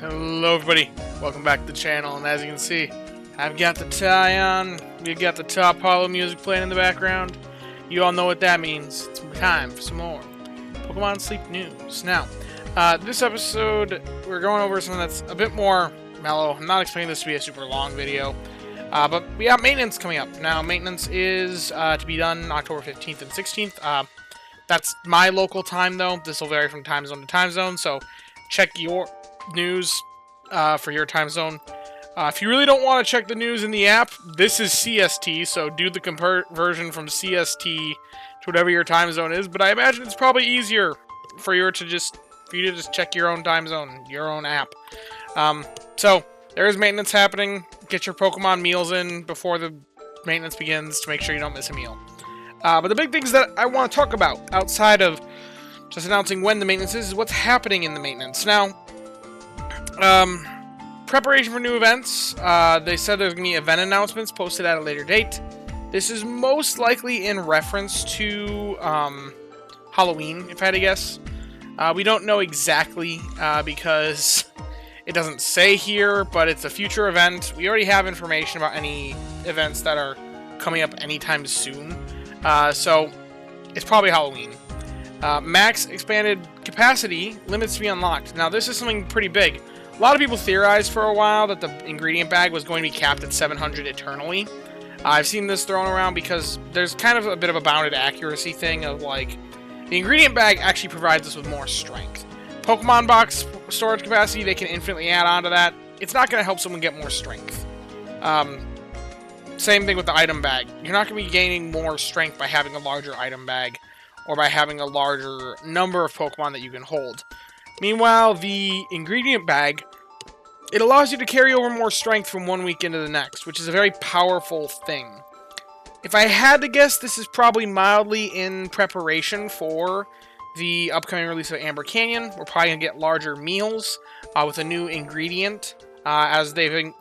Hello everybody, welcome back to the channel, and as you can see, I've got the tie on, we've got the top hollow music playing in the background. You all know what that means. It's time for some more Pokemon Sleep news. Now, this episode, we're going over something that's a bit more mellow. I'm not expecting this to be a super long video, but we have maintenance coming up. Now, maintenance is to be done October 15th and 16th. That's my local time, though. This will vary from time zone to time zone, so check your news for your time zone. If you really don't want to check the news in the app, this is CST, so do the conversion from CST to whatever your time zone is. But I imagine it's probably easier for you to just check your own time zone, your own app. So there is maintenance happening. Get your Pokemon meals in before the maintenance begins to make sure you don't miss a meal. But the big things that I want to talk about outside of just announcing when the maintenance is what's happening in the maintenance. Now, preparation for new events. They said there's going to be event announcements posted at a later date. This is most likely in reference to Halloween, if I had to guess. We don't know exactly because it doesn't say here, but it's a future event. We already have information about any events that are coming up anytime soon. So it's probably Halloween. Max expanded capacity limits to be unlocked. Now, this is something pretty big. A lot of people theorized for a while that the ingredient bag was going to be capped at 700 eternally. I've seen this thrown around because there's kind of a bit of a bounded accuracy thing of, like, the ingredient bag actually provides us with more strength. Pokemon box storage capacity, they can infinitely add on to that. It's not going to help someone get more strength. Same thing with the item bag. You're not going to be gaining more strength by having a larger item bag or by having a larger number of Pokemon that you can hold. Meanwhile, the ingredient bag, it allows you to carry over more strength from one week into the next, which is a very powerful thing. If I had to guess, this is probably mildly in preparation for the upcoming release of Amber Canyon. We're probably going to get larger meals with a new ingredient, as they've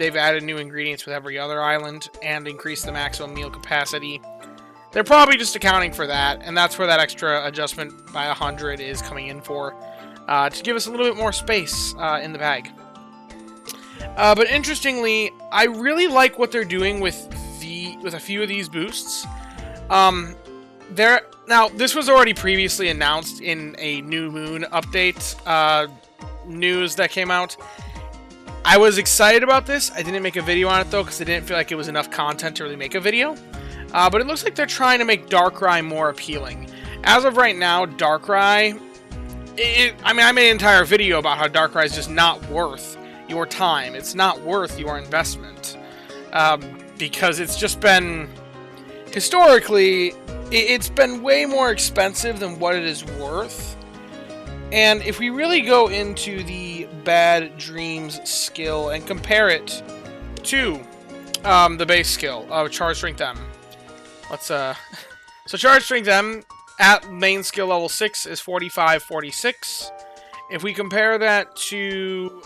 added new ingredients with every other island and increased the maximum meal capacity. They're probably just accounting for that, and that's where that extra adjustment by 100 is coming in for, to give us a little bit more space in the bag. But interestingly, I really like what they're doing with a few of these boosts. Now, this was already previously announced in a New Moon update news that came out. I was excited about this. I didn't make a video on it, though, because I didn't feel like it was enough content to really make a video. But it looks like they're trying to make Darkrai more appealing. As of right now, Darkrai... I made an entire video about how Darkrai is just not worth your time. It's not worth your investment. Because it's just been... Historically, it's been way more expensive than what it is worth. And if we really go into the Bad Dreams skill and compare it to the base skill of Charge Strength M. Let's, so Charge Strength M at main skill level 6 is 4546. If we compare that to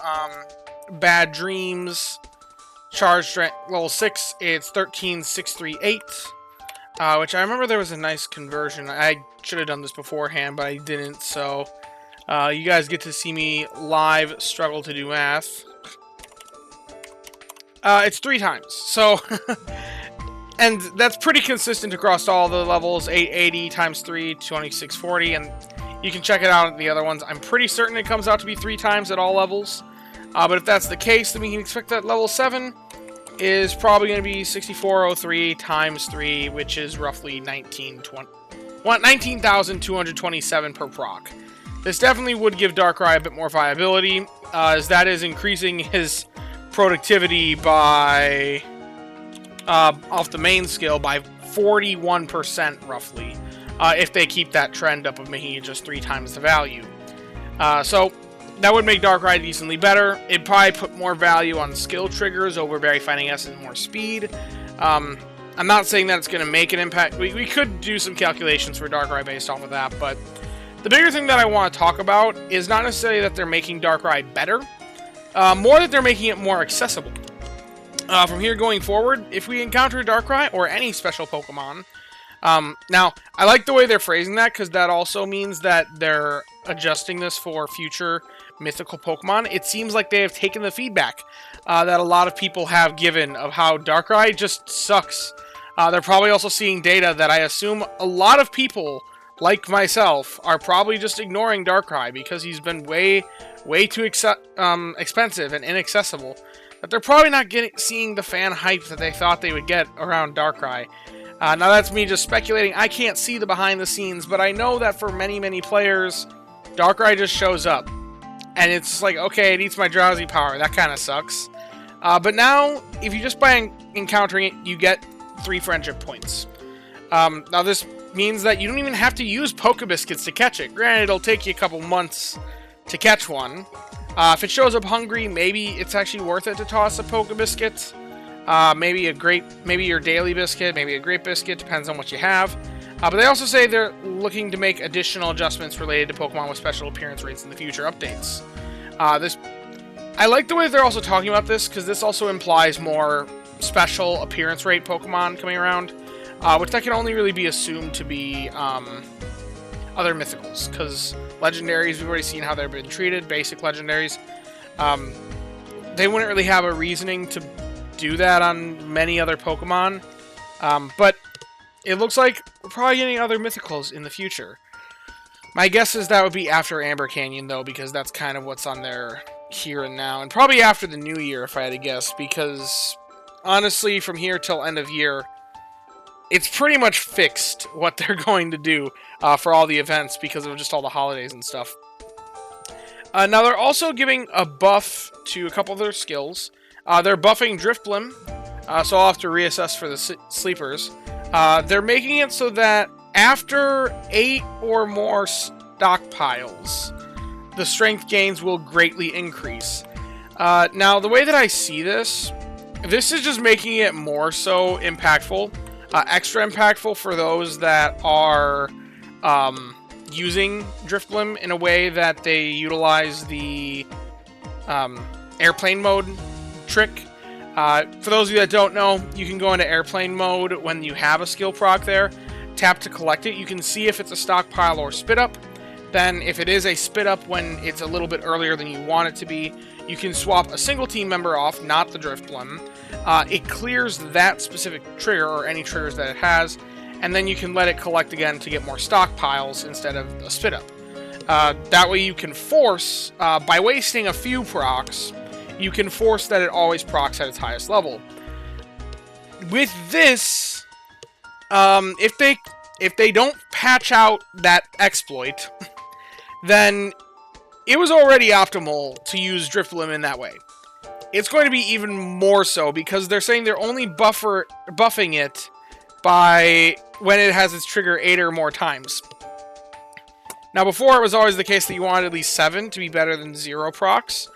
Bad Dreams Charge Strength level 6, it's 13638. Which I remember there was a nice conversion. I should have done this beforehand, but I didn't, so you guys get to see me live struggle to do math. It's 3 times, so... And that's pretty consistent across all the levels. 880 times 3, 2640, and you can check it out at the other ones. I'm pretty certain it comes out to be 3 times at all levels. But if that's the case, then we can expect that level 7 is probably going to be 6403 times 3, which is roughly 19,227 per proc. This definitely would give Darkrai a bit more viability, as that is increasing his productivity by... off the main skill by 41% roughly, if they keep that trend up of making it just 3 times the value. So that would make Darkrai decently better. It'd probably put more value on skill triggers over Berry Finding Essence and more speed. I'm not saying that it's going to make an impact. We could do some calculations for Darkrai based off of that, but the bigger thing that I want to talk about is not necessarily that they're making Darkrai better, more that they're making it more accessible. From here going forward, if we encounter Darkrai or any special Pokemon, now, I like the way they're phrasing that, because that also means that they're adjusting this for future mythical Pokemon. It seems like they have taken the feedback that a lot of people have given of how Darkrai just sucks. They're probably also seeing data that I assume a lot of people, like myself, are probably just ignoring Darkrai because he's been way too expensive and inaccessible. That they're probably not seeing the fan hype that they thought they would get around Darkrai. Now that's me just speculating. I can't see the behind the scenes, but I know that for many players, Darkrai just shows up. And it's like, okay, it eats my drowsy power. That kind of sucks. But now, if you just by encountering it, you get 3 friendship points. Now this means that you don't even have to use Pokebiscuits to catch it. Granted, it'll take you a couple months to catch one. If it shows up hungry, maybe it's actually worth it to toss a Pokebiscuit. Maybe your daily biscuit, maybe a great biscuit, depends on what you have. But they also say they're looking to make additional adjustments related to Pokemon with special appearance rates in the future updates. I like the way they're also talking about this, because this also implies more special appearance rate Pokemon coming around, which that can only really be assumed to be other mythicals, because legendaries, we've already seen how they've been treated, basic legendaries. They wouldn't really have a reasoning to do that on many other Pokemon, but it looks like we're probably getting other mythicals in the future. My guess is that would be after Amber Canyon, though, because that's kind of what's on there here and now, and probably after the new year, if I had to guess, because honestly, from here till end of year, it's pretty much fixed what they're going to do for all the events because of just all the holidays and stuff. Now, they're also giving a buff to a couple of their skills. They're buffing Drifblim, so I'll have to reassess for the sleepers. They're making it so that after 8 or more stockpiles, the strength gains will greatly increase. Now, the way that I see this is just making it more so impactful. Extra impactful for those that are using Drifblim in a way that they utilize the airplane mode trick. For those of you that don't know, you can go into airplane mode when you have a skill proc there. Tap to collect it. You can see if it's a stockpile or spit up. Then if it is a spit up when it's a little bit earlier than you want it to be, you can swap a single team member off, not the Drifblim. It clears that specific trigger or any triggers that it has, and then you can let it collect again to get more stockpiles instead of a spit up. That way you can force, by wasting a few procs, you can force that it always procs at its highest level. With this, if they don't patch out that exploit, then it was already optimal to use Drifblim in that way. It's going to be even more so because they're saying they're only buffing it by when it has its trigger 8 or more times. Now, before it was always the case that you wanted at least 7 to be better than 0 procs.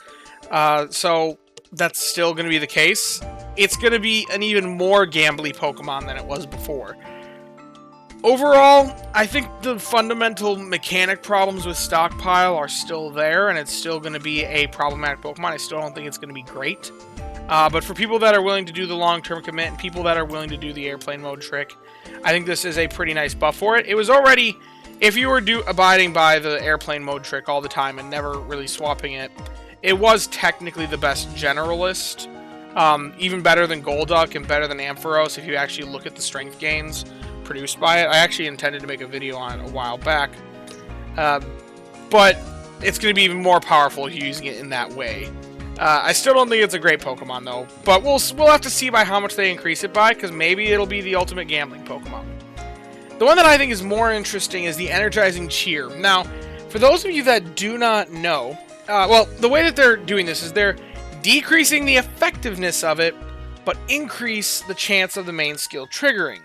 So that's still going to be the case. It's going to be an even more gambly Pokemon than it was before. Overall, I think the fundamental mechanic problems with Stockpile are still there, and it's still going to be a problematic Pokemon. I still don't think it's going to be great. But for people that are willing to do the long-term commit, and people that are willing to do the airplane mode trick, I think this is a pretty nice buff for it. It was already, if you were abiding by the airplane mode trick all the time and never really swapping it, it was technically the best generalist. Even better than Golduck and better than Ampharos if you actually look at the strength gains produced by it. I actually intended to make a video on it a while back. But it's going to be even more powerful using it in that way. I still don't think it's a great Pokemon, though. But we'll have to see by how much they increase it by, because maybe it'll be the ultimate gambling Pokemon. The one that I think is more interesting is the Energizing Cheer. Now, for those of you that do not know, well, the way that they're doing this is they're decreasing the effectiveness of it, but increase the chance of the main skill triggering.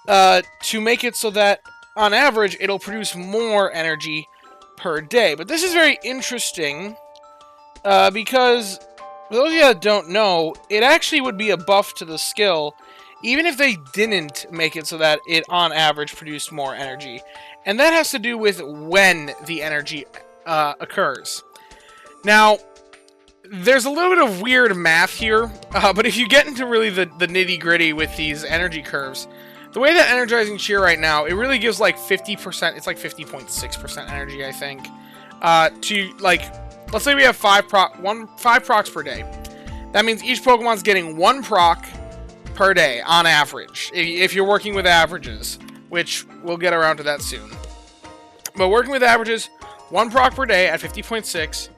To make it so that, on average, it'll produce more energy per day. But this is very interesting, because, for those of you that don't know, it actually would be a buff to the skill, even if they didn't make it so that it, on average, produced more energy. And that has to do with when the energy occurs. Now, there's a little bit of weird math here, but if you get into really the nitty-gritty with these energy curves, the way that Energizing Cheer right now, it really gives like 50%, it's like 50.6% energy, I think, to like let's say we have 5 procs per day. That means each Pokemon's getting 1 proc per day on average, if you're working with averages, which we'll get around to that soon. But working with averages, 1 proc per day at 50.6,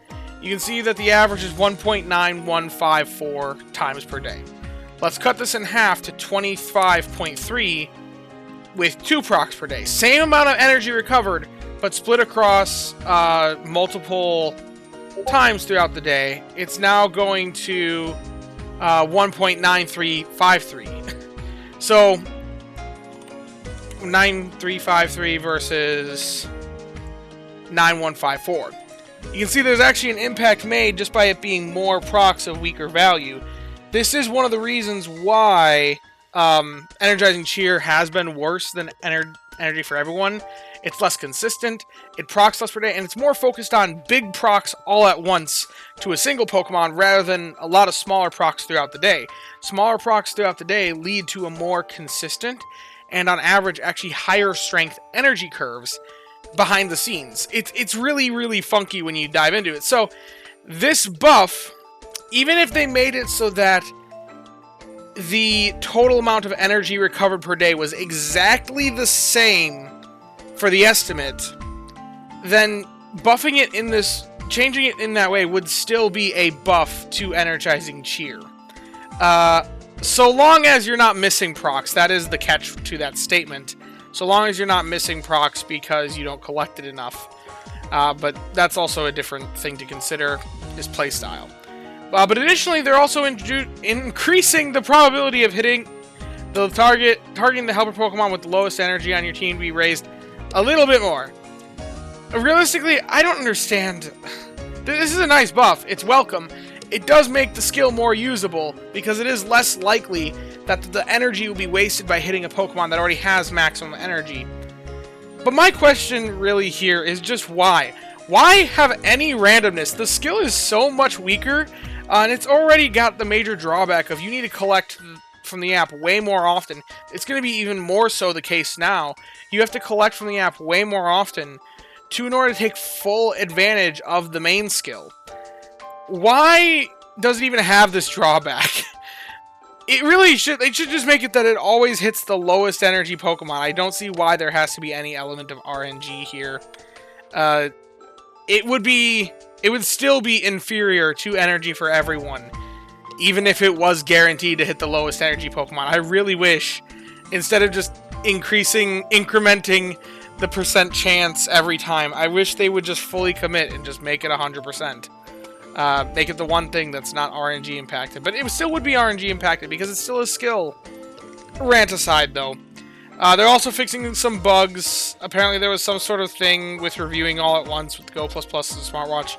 you can see that the average is 1.9154 times per day. Let's cut this in half to 25.3 with 2 procs per day. Same amount of energy recovered, but split across multiple times throughout the day. It's now going to 1.9353. So 9353 versus 9154. You can see there's actually an impact made just by it being more procs of weaker value. This is one of the reasons why Energizing Cheer has been worse than Energy for Everyone. It's less consistent, it procs less per day, and it's more focused on big procs all at once to a single Pokemon rather than a lot of smaller procs throughout the day. Smaller procs throughout the day lead to a more consistent and on average actually higher strength energy curves behind the scenes. It's really, really funky when you dive into it. So this buff, even if they made it so that the total amount of energy recovered per day was exactly the same for the estimate, then buffing it in this, changing it in that way would still be a buff to Energizing Cheer. So long as you're not missing procs, that is the catch to that statement. So long as you're not missing procs because you don't collect it enough. But that's also a different thing to consider, is playstyle. But additionally, they're also increasing the probability of hitting the targeting the helper Pokemon with the lowest energy on your team to be raised a little bit more. Realistically, I don't understand. This is a nice buff. It's welcome. It does make the skill more usable because it is less likely that the energy will be wasted by hitting a Pokemon that already has maximum energy. But my question really here is just why? Why have any randomness? The skill is so much weaker, and it's already got the major drawback of you need to collect from the app way more often. It's going to be even more so the case now. You have to collect from the app way more often in order to take full advantage of the main skill. Why does it even have this drawback? It really should. They should just make it that it always hits the lowest energy Pokemon. I don't see why there has to be any element of RNG here. It would still be inferior to Energy for Everyone, even if it was guaranteed to hit the lowest energy Pokemon. I really wish, instead of just incrementing the percent chance every time, I wish they would just fully commit and just make it 100%. Make it the one thing that's not RNG impacted. But it still would be RNG impacted because it's still a skill. Rant aside, though. They're also fixing some bugs. Apparently there was some sort of thing with reviewing all at once with Go++ as a smartwatch.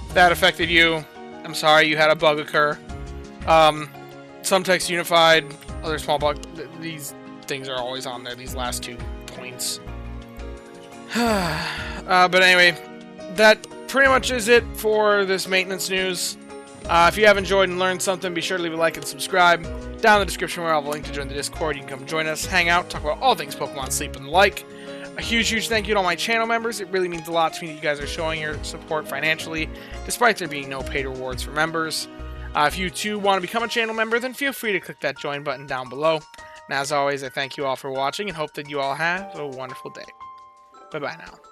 If that affected you, I'm sorry, you had a bug occur. Some text unified, other small bug. These things are always on there, these last 2 points. But anyway, that pretty much is it for this maintenance news. If you have enjoyed and learned something, be sure to leave a like and subscribe. Down in the description where I'll have a link to join the Discord. You can come join us, hang out, talk about all things Pokemon, sleep, and the like. A huge thank you to all my channel members. It really means a lot to me that you guys are showing your support financially, despite there being no paid rewards for members. If you too want to become a channel member, then feel free to click that join button down below. And as always, I thank you all for watching and hope that you all have a wonderful day. Bye-bye now.